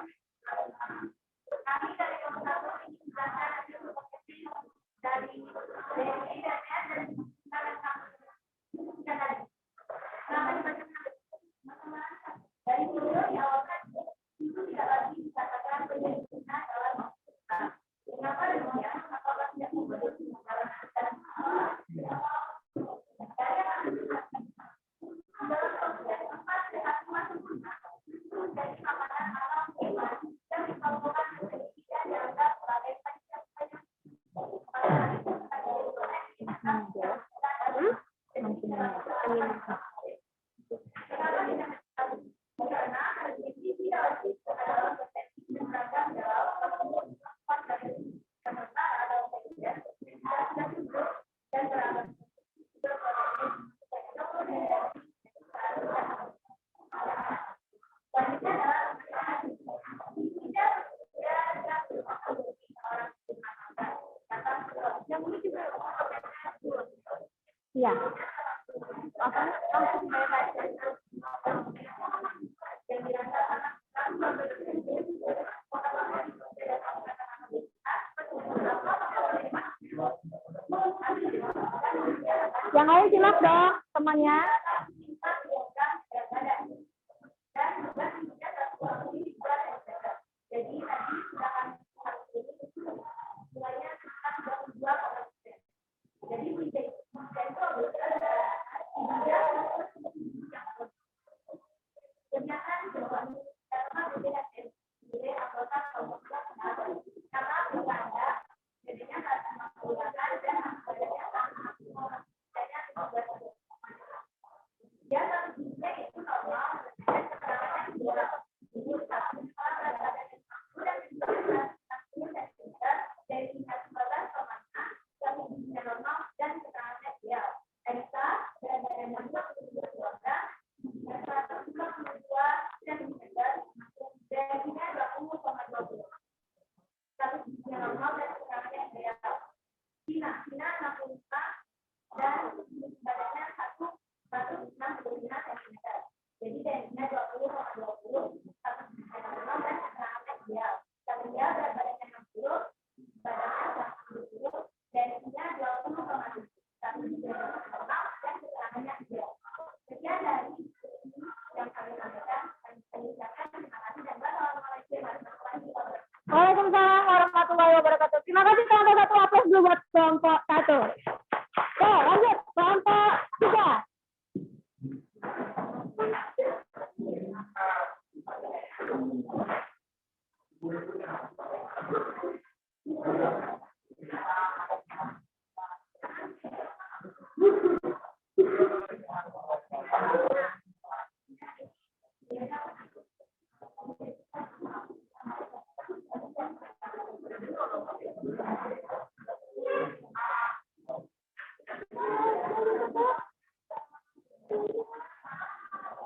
Ya. Yang lain simak dong temannya. Waalaikumsalam warahmatullahi wabarakatuh. Terima kasih kelompok 1, aplaus dulu buat kelompok 1. Oke, lanjut kelompok 3.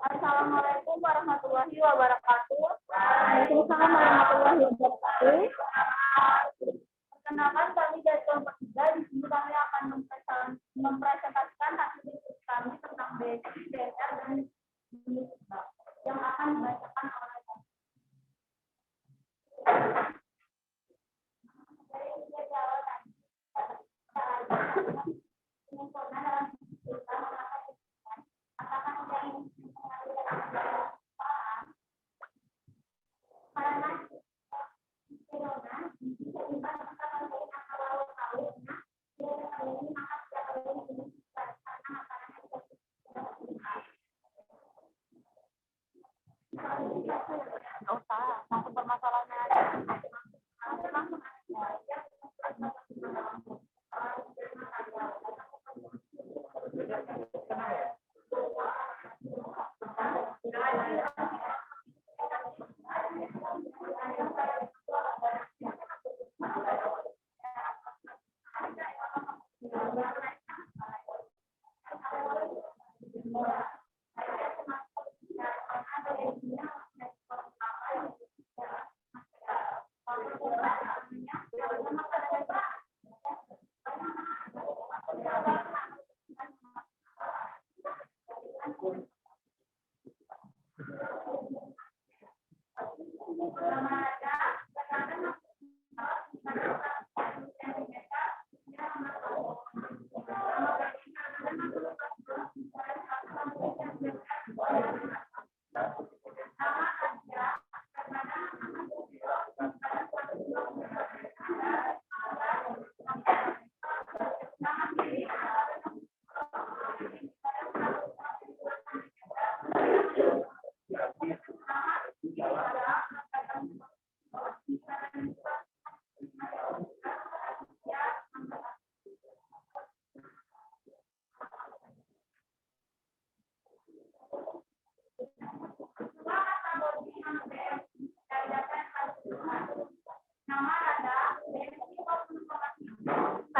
Assalamualaikum warahmatullahi wabarakatuh. Waalaikumsalam warahmatullahi wabarakatuh. Perkenalkan kami dari kelompok 3. Di sini kami akan mempresentasikan sesi BMR dan yang akan dibacakan oleh dari tiga di awal tadi. Penyempurna dalam kita mengatakan apakah tidak ini karena corona bisa juga mengatakan dari awal tahunnya dia ini maka setiap hari ini karena makanan itu nggak usah langsung permasalahannya aja.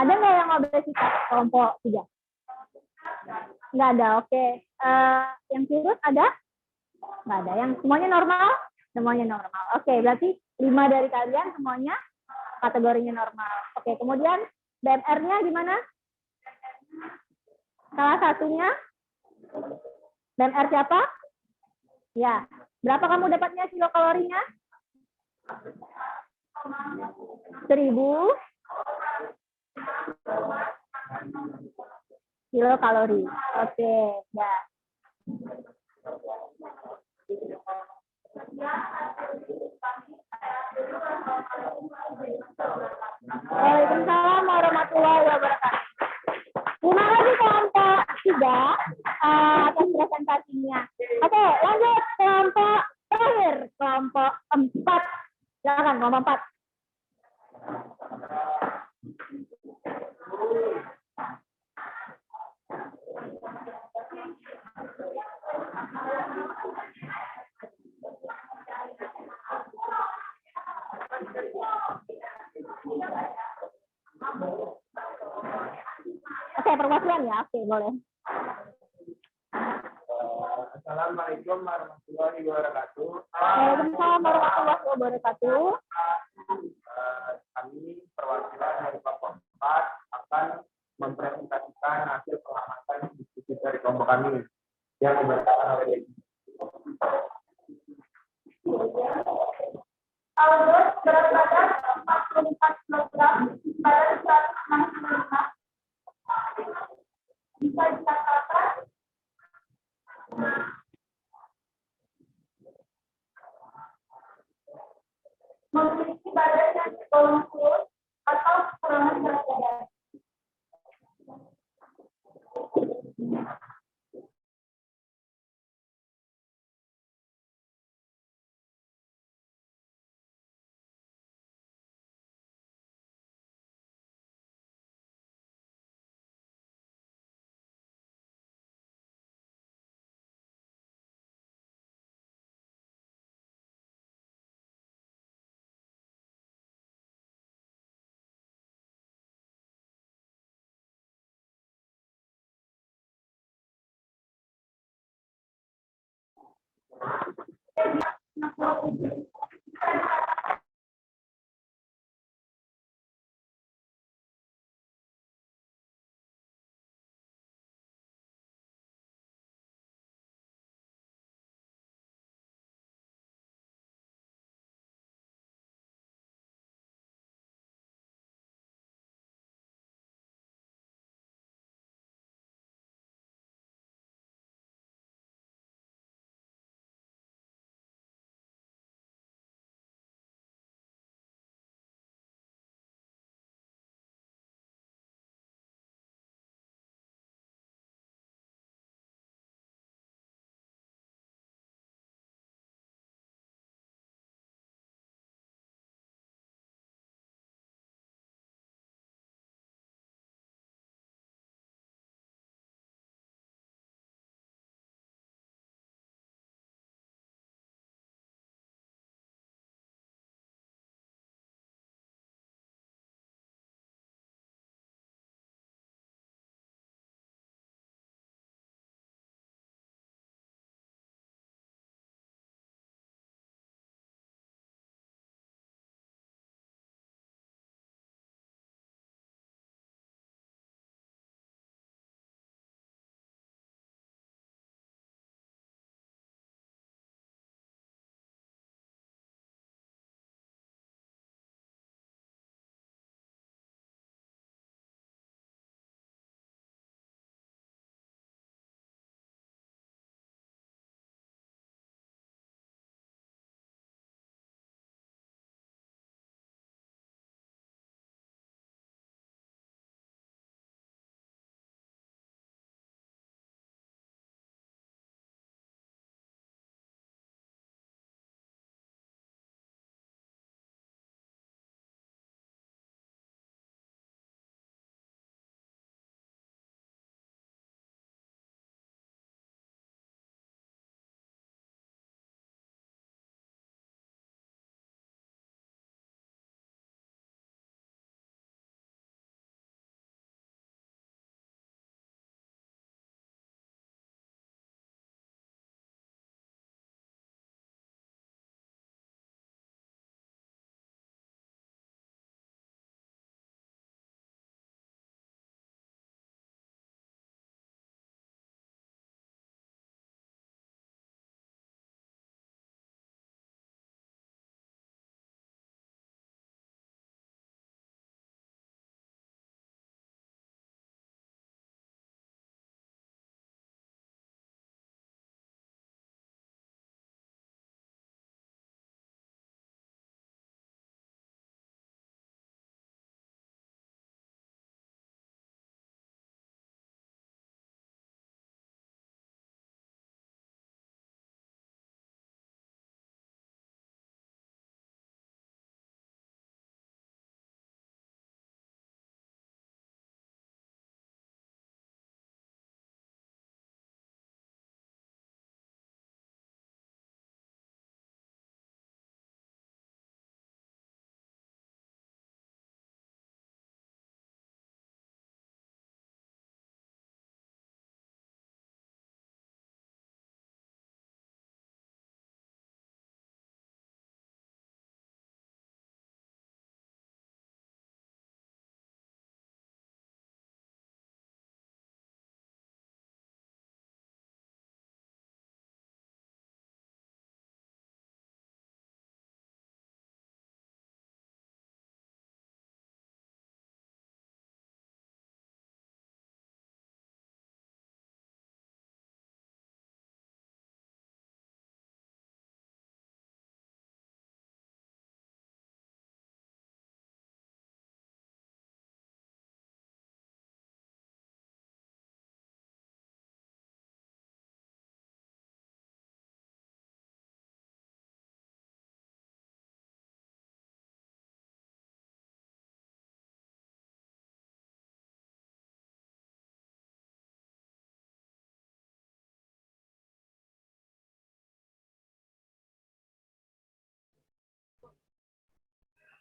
Ada nggak yang obesitas kelompok 3? Nggak ada, oke. Yang kurus ada? Nggak ada. Yang semuanya normal? Semuanya normal. Oke, berarti 5 dari kalian semuanya kategorinya normal. Oke, kemudian BMR-nya gimana? Salah satunya? BMR siapa? Ya. Berapa kamu dapatnya kilokalorinya? 1000 kilokalori. Oke, ya. Waalaikumsalam warahmatullahi wabarakatuh. Terima kasih kelompok 3 atas presentasinya. Oke, lanjut kelompok terakhir, kelompok 4. Silakan kelompok 4. Oke, perwakilan ya. Oke, boleh. Assalamualaikum warahmatullahi wabarakatuh. Waalaikumsalam warahmatullahi wabarakatuh. Kami perwakilan dari kelompok 4 akan mempresentasikan hasil pengamatan diskusi dari kelompok kami yang dibacakan oleh Debbie. Aldus berat badan 44 kg, badan 165. Bisa dikatakan memiliki badan yang tergolong kurus atau kekurangan berat badan.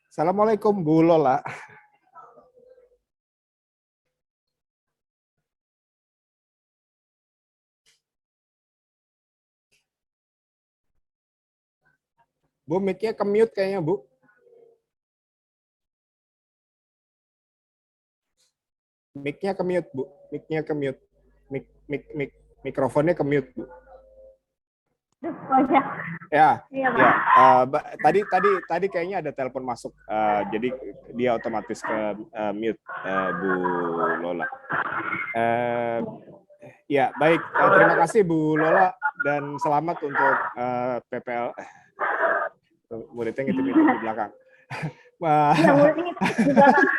Assalamualaikum Bu Lola. Bu, mic-nya ke-mute kayaknya, Bu. Mic-nya ke-mute, Bu. Mic-nya ke-mute. Mikrofonnya ke-mute, Bu. Oh ya. Ya, Iya, Pak. ya. Tadi kayaknya ada telepon masuk, jadi dia otomatis ke mute, Bu Lola. Ya, baik. Terima kasih Bu Lola dan selamat untuk PPL. Muridnya ngintip di belakang. Iya, muridnya di belakang.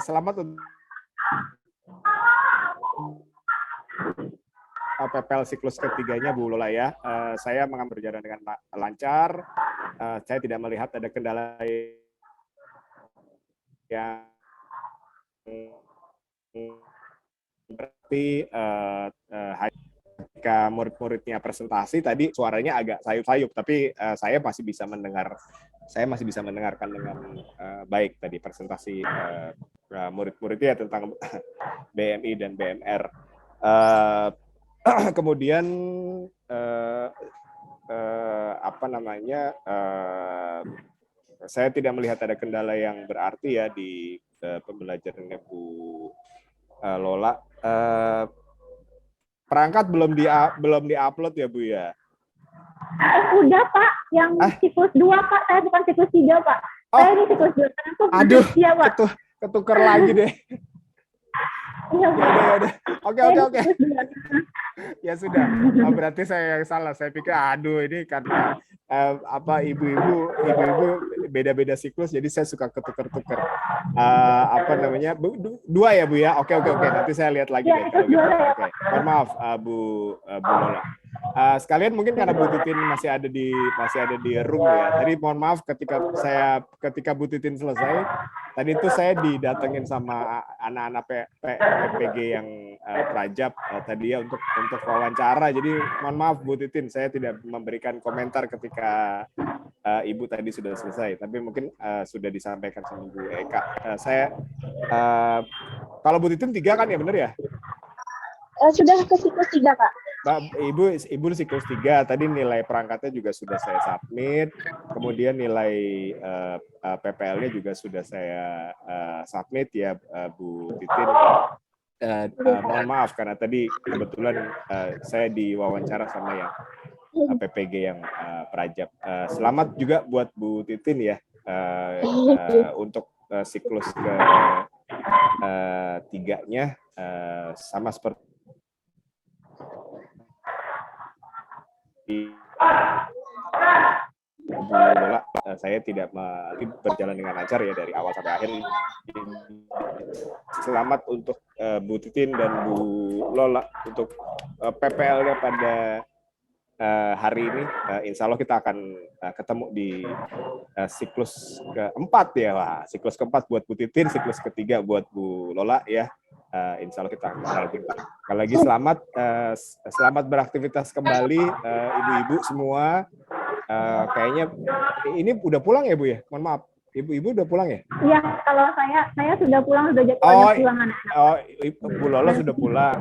Selamat untuk PPL siklus ketiganya Bu Lola ya. Saya mengambil berjalan dengan lancar. Saya tidak melihat ada kendala yang berarti ketika murid-muridnya presentasi tadi suaranya agak sayup-sayup, tapi saya masih bisa mendengarkan dengan baik tadi presentasi murid-muridnya tentang BMI dan BMR. Kemudian saya tidak melihat ada kendala yang berarti ya di pembelajarannya Bu Lola. Perangkat belum di-upload ya Bu ya? Udah Pak, yang siklus 2 Pak, saya bukan siklus 3 Pak. Saya ini siklus 2, karena tuh aduh, ya, Pak. ketuker lagi deh. Iya, Pak. Ya. Oke. Ya sudah, berarti saya yang salah. Saya pikir aduh ini karena ibu-ibu beda-beda siklus, jadi saya suka ketuker-tuker. Dua ya Bu ya? Oke. Nanti saya lihat lagi deh. Kalau gitu. Oke. Mohon maaf Bu Lola. Sekalian mungkin karena Bu Titin masih ada di room ya. Tadi mohon maaf ketika Bu Titin selesai, tadi itu saya didatengin sama anak-anak PPG yang Prajab tadi ya untuk wawancara. Jadi mohon maaf Bu Titin, saya tidak memberikan komentar ketika Ibu tadi sudah selesai. Tapi mungkin sudah disampaikan sama Bu Eka. Kalau Bu Titin 3 kan ya, benar ya? Sudah ke siklus 3 Kak. Ibu siklus 3, tadi nilai perangkatnya juga sudah saya submit, kemudian nilai PPL-nya juga sudah saya submit ya Bu Titin. Mohon maaf karena tadi kebetulan saya diwawancara sama yang PPG yang Prajab. Selamat juga buat Bu Titin ya untuk siklus ke 3-nya sama seperti Bu Lola, saya tidak berjalan dengan lancar ya dari awal sampai akhir. Selamat untuk Bu Titin dan Bu Lola untuk PPL-nya pada hari ini. Insya Allah kita akan ketemu di siklus keempat ya, Wah. Siklus keempat buat Bu Titin, siklus ketiga buat Bu Lola ya. Insya Allah kita akan sekali lagi selamat beraktivitas kembali ibu-ibu semua. Kayaknya ini udah pulang ya Bu ya? Mohon maaf, ibu-ibu udah pulang ya? Iya, kalau saya sudah pulang, sudah jadwalnya pulang anak-anak. Bu Lola sudah pulang.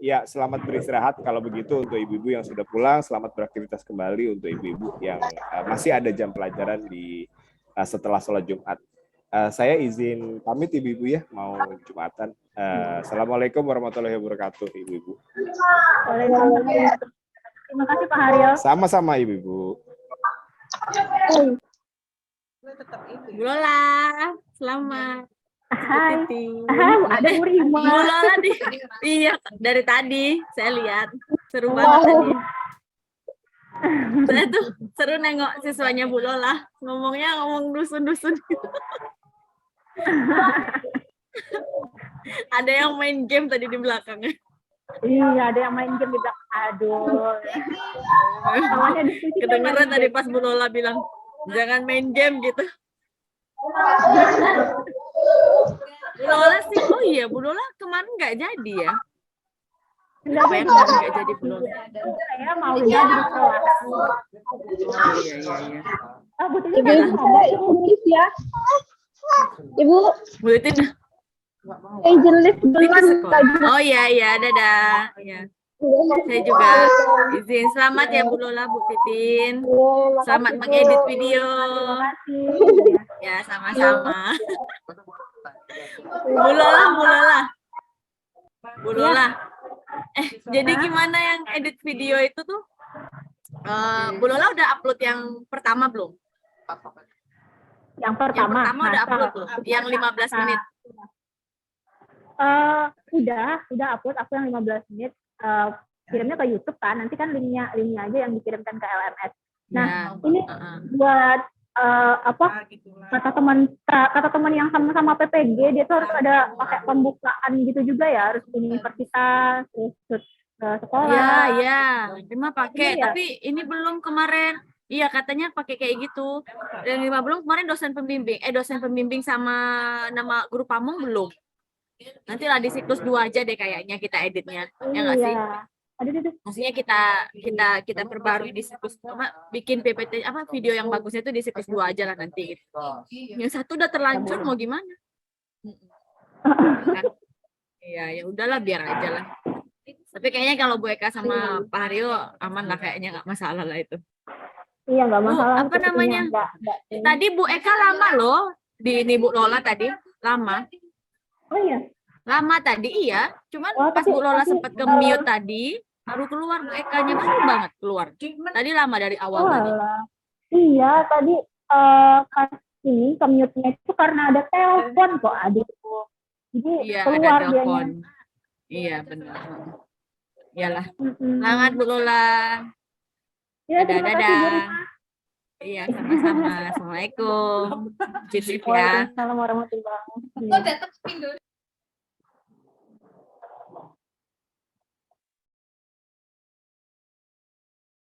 Ya, selamat beristirahat kalau begitu untuk ibu-ibu yang sudah pulang. Selamat beraktivitas kembali untuk ibu-ibu yang masih ada jam pelajaran di setelah sholat Jumat. Saya izin pamit ibu-ibu ya, mau Jumatan. Assalamualaikum warahmatullahi wabarakatuh ibu-ibu. Waalaikumsalam. Terima kasih Pak Haryo. Sama-sama ibu-ibu. Bu Lola, selamat. Hai. Ada Bu Bu Rima. Lola nih. Iya, dari tadi saya lihat. Seru banget tadi. Saya tuh seru nengok siswanya Bu Lola. Ngomong dusun-dusun. Ada yang main game tadi di belakangnya. Iya, ada yang main game di belakang. Aduh. Awalnya diskusi kan Kedengeran main tadi game. pas Bu Lola bilang, jangan main game gitu. Bu Lola sih, oh iya Bu Lola kemarin nggak jadi ya? Apa yang kemarin nggak jadi belum? Saya mau jadi kelas. Oh iya iya iya. Bu Titi kan ada Inggris ya. Ibu, Bu Titin, agent list belum lagi. oh iya iya, dadah. Ya. Saya juga izin. Selamat ya Bu Lola, Bu Titin. Selamat mengedit video. Terima kasih. Ya sama-sama. Bu Lola, Bu Lola. Bu Lola. Jadi gimana yang edit video itu tuh? Bu Lola udah upload yang pertama belum? Yang Yang pertama udah upload tuh, yang 15 menit. Udah upload aku yang 15 menit. Kirimnya ke YouTube kan, nanti kan linknya aja yang dikirimkan ke LMS. Nah, ini buat kata teman yang sama-sama PPG, dia tuh harus ada pakai pembukaan gitu juga ya, harus universitas, terus sekolah. Iya, Rima pakai, Iya. tapi ini belum kemarin. Iya, katanya pakai kayak gitu. Dan Rima belum, kemarin dosen pembimbing sama nama guru pamong belum. Nanti lah di siklus 2 aja deh kayaknya kita editnya. Ya nggak sih? Ada. Maksudnya kita perbarui di siklus bikin PPT video yang bagusnya itu di siklus 2 aja lah nanti gitu. Yang satu udah terlanjur mau gimana? Kan? Iya, ya udahlah biar aja lah. Tapi kayaknya kalau Bu Eka sama Pak Haryo aman lah, kayaknya nggak masalah lah itu. Iya, nggak masalah. Apa namanya? Tadi Bu Eka lama loh di ini Bu Lola tadi, lama. Oh iya. Lama tadi iya, cuman pas Bu Lola sempat ke mute tadi, baru keluar Bu Eka-nya baru banget keluar. Tadi lama dari awal tadi. Iya, tadi pas ini commute-nya itu karena ada telepon kok adikku. Jadi Iya, keluar ada telepon. dianya. Iya, benar. Iyalah. Selamat Bu Lola. Ya, terima kasih Bu Rima. Iya, sama-sama. Assalamualaikum. Cicip ya. Waalaikumsalam warahmatullahi wabarakatuh.